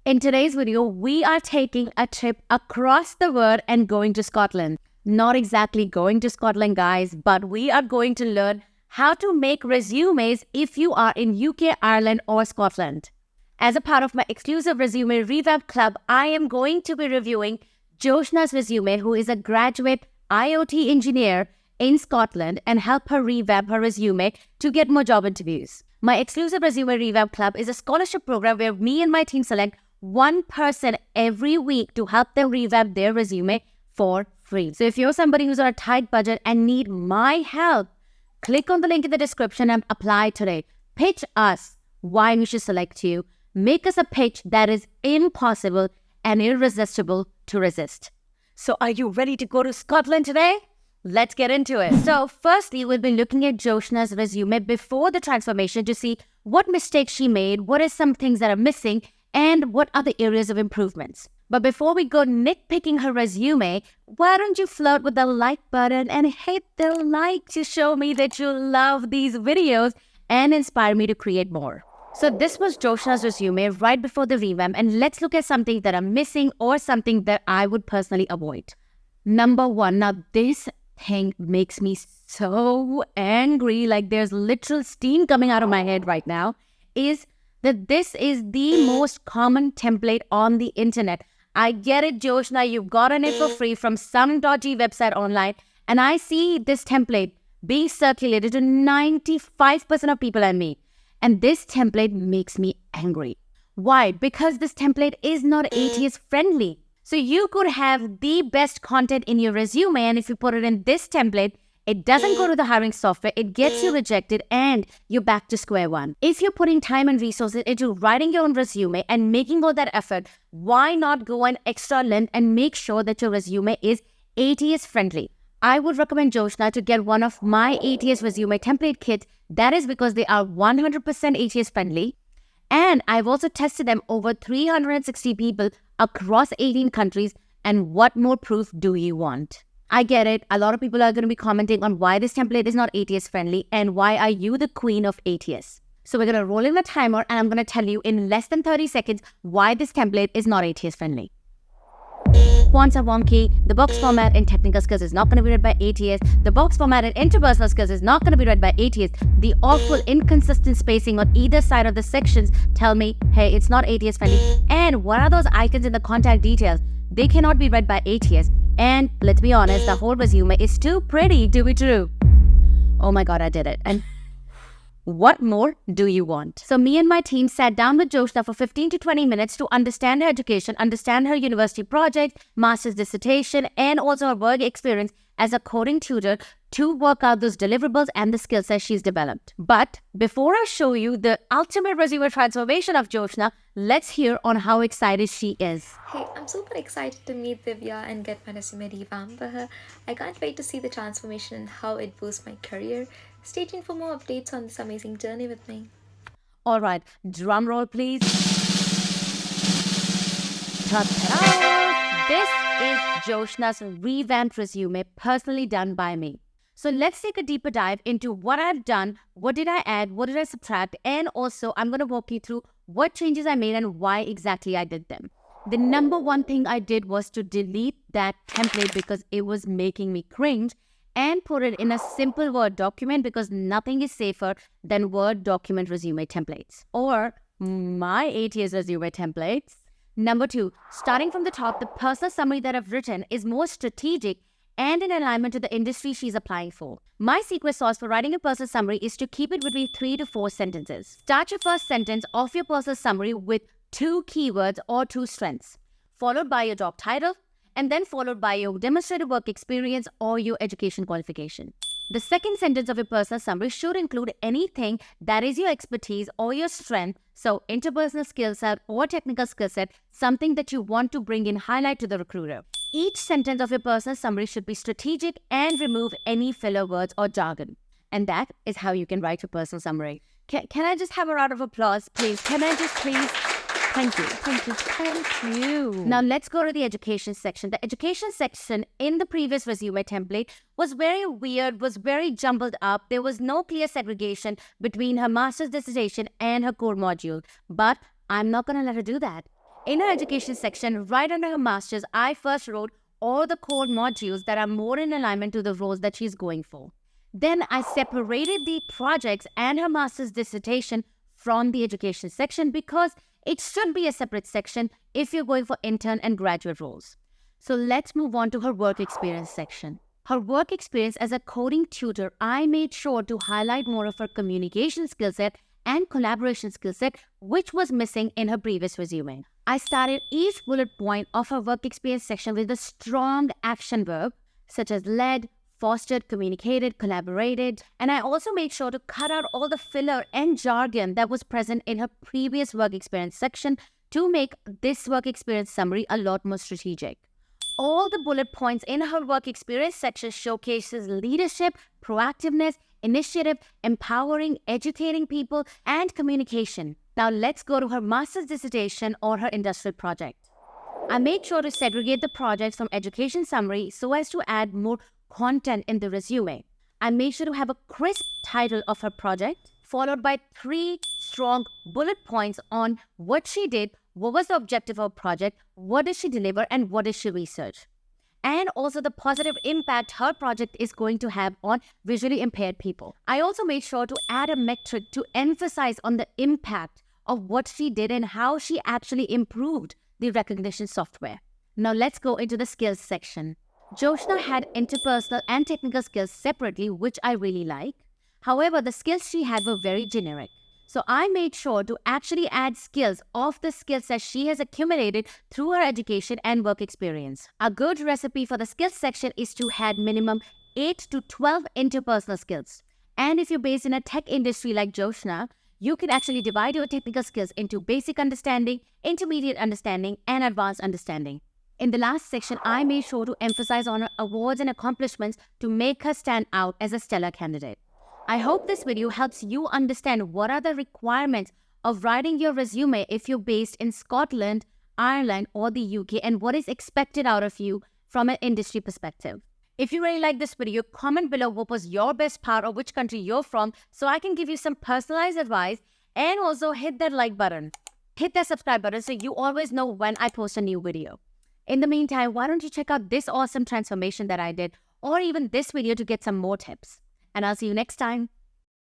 In today's video, we are taking a trip across the world and going to Scotland. Not exactly going to Scotland, guys, but we are going to learn how to make resumes if you are in UK, Ireland, or Scotland. As a part of my Exclusive Resume Revamp Club, I am going to be reviewing Joshna's resume, who is a graduate IoT engineer in Scotland, and help her revamp her resume to get more job interviews. My Exclusive Resume Revamp Club is a scholarship program where me and my team select one person every week to help them revamp their resume for free. So if you're somebody who's on a tight budget and need my help, click on the link in the description and apply today. Pitch us why we should select you. Make us a pitch that is impossible and irresistible to resist. So are you ready to go to Scotland today? Let's get into it. So firstly, we'll be looking at Joshna's resume before the transformation to see what mistakes she made, what are some things that are missing, and what are the areas of improvements. But before we go nitpicking her resume, why don't you flirt with the like button and hit the like to show me that you love these videos and inspire me to create more. So this was Joshna's resume right before the revamp, and let's look at something that are missing or something that I would personally avoid. Number one, now this thing makes me so angry, like there's literal steam coming out of my head right now, is that this is the most common template on the internet. I get it, Joshna, you've gotten it for free from some dodgy website online, and I see this template being circulated to 95% of people and me. And this template makes me angry. Why? Because this template is not ATS friendly. So you could have the best content in your resume, and if you put it in this template, it doesn't go to the hiring software, it gets you rejected, and you're back to square one. If you're putting time and resources into writing your own resume and making all that effort, why not go an extra length and make sure that your resume is ATS friendly? I would recommend Joshna to get one of my ATS resume template kits. That is because they are 100% ATS friendly. And I've also tested them over 360 people across 18 countries. And what more proof do you want? I get it. A lot of people are going to be commenting on why this template is not ATS friendly and why are you the queen of ATS. So we're going to roll in the timer and I'm going to tell you in less than 30 seconds why this template is not ATS friendly. Fonts are wonky, the box format in technical skills is not going to be read by ATS, the box format in interpersonal skills is not going to be read by ATS, the awful inconsistent spacing on either side of the sections tell me, hey, it's not ATS friendly. And what are those icons in the contact details? They cannot be read by ATS. And let's be honest, the whole resume is too pretty to be true. Oh my God, I did it. And what more do you want? So me and my team sat down with Joshna for 15 to 20 minutes to understand her education, understand her university project, master's dissertation, and also her work experience as a coding tutor to work out those deliverables and the skill set she's developed. But before I show you the ultimate resume transformation of Joshna, let's hear on how excited she is. Hey, I'm super excited to meet Divya and get my resume revamped by her. I can't wait to see the transformation and how it boosts my career. Stay tuned for more updates on this amazing journey with me. All right, drum roll, please. Ta-ta-da! This is Joshna's revamped resume, personally done by me. So let's take a deeper dive into what I've done, what did I add, what did I subtract, and also I'm going to walk you through what changes I made and why exactly I did them. The number one thing I did was to delete that template because it was making me cringe, and put it in a simple Word document because nothing is safer than Word document resume templates or my ATS resume templates. Number two, starting from the top, the personal summary that I've written is more strategic and in alignment to the industry she's applying for. My secret sauce for writing a personal summary is to keep it between 3 to 4 sentences. Start your first sentence of your personal summary with 2 keywords or 2 strengths, followed by your job title, and then followed by your demonstrated work experience or your education qualification. The second sentence of your personal summary should include anything that is your expertise or your strength, so interpersonal skill set or technical skill set, something that you want to bring in highlight to the recruiter. Each sentence of your personal summary should be strategic and remove any filler words or jargon. And that is how you can write your personal summary. Can I just have a round of applause, please? Can I just please? Thank you, thank you, thank you. Now let's go to the education section. The education section in the previous resume template was very weird, was very jumbled up. There was no clear segregation between her master's dissertation and her core module. But I'm not going to let her do that. In her education section, right under her master's, I first wrote all the core modules that are more in alignment to the roles that she's going for. Then I separated the projects and her master's dissertation from the education section because it should be a separate section if you're going for intern and graduate roles. So let's move on to her work experience section. Her work experience as a coding tutor, I made sure to highlight more of her communication skill set and collaboration skill set, which was missing in her previous resume. I started each bullet point of her work experience section with a strong action verb, such as led, fostered, communicated, collaborated, and I also made sure to cut out all the filler and jargon that was present in her previous work experience section to make this work experience summary a lot more strategic. All the bullet points in her work experience section showcases leadership, proactiveness, initiative, empowering, educating people, and communication. Now let's go to her master's dissertation or her industrial project. I made sure to segregate the projects from education summary so as to add more content in the resume. I made sure to have a crisp title of her project, followed by 3 strong bullet points on what she did, what was the objective of her project, what did she deliver, and what did she research. And also the positive impact her project is going to have on visually impaired people. I also made sure to add a metric to emphasize on the impact of what she did and how she actually improved the recognition software. Now let's go into the skills section. Joshna had interpersonal and technical skills separately, which I really like. However, the skills she had were very generic. So I made sure to actually add skills of the skills that she has accumulated through her education and work experience. A good recipe for the skills section is to have minimum 8 to 12 interpersonal skills. And if you're based in a tech industry like Joshna, you can actually divide your technical skills into basic understanding, intermediate understanding, and advanced understanding. In the last section, I made sure to emphasize on her awards and accomplishments to make her stand out as a stellar candidate. I hope this video helps you understand what are the requirements of writing your resume if you're based in Scotland, Ireland, or the UK, and what is expected out of you from an industry perspective. If you really like this video, comment below what was your best part or which country you're from so I can give you some personalized advice, and also hit that like button. Hit that subscribe button so you always know when I post a new video. In the meantime, why don't you check out this awesome transformation that I did, or even this video to get some more tips. And I'll see you next time.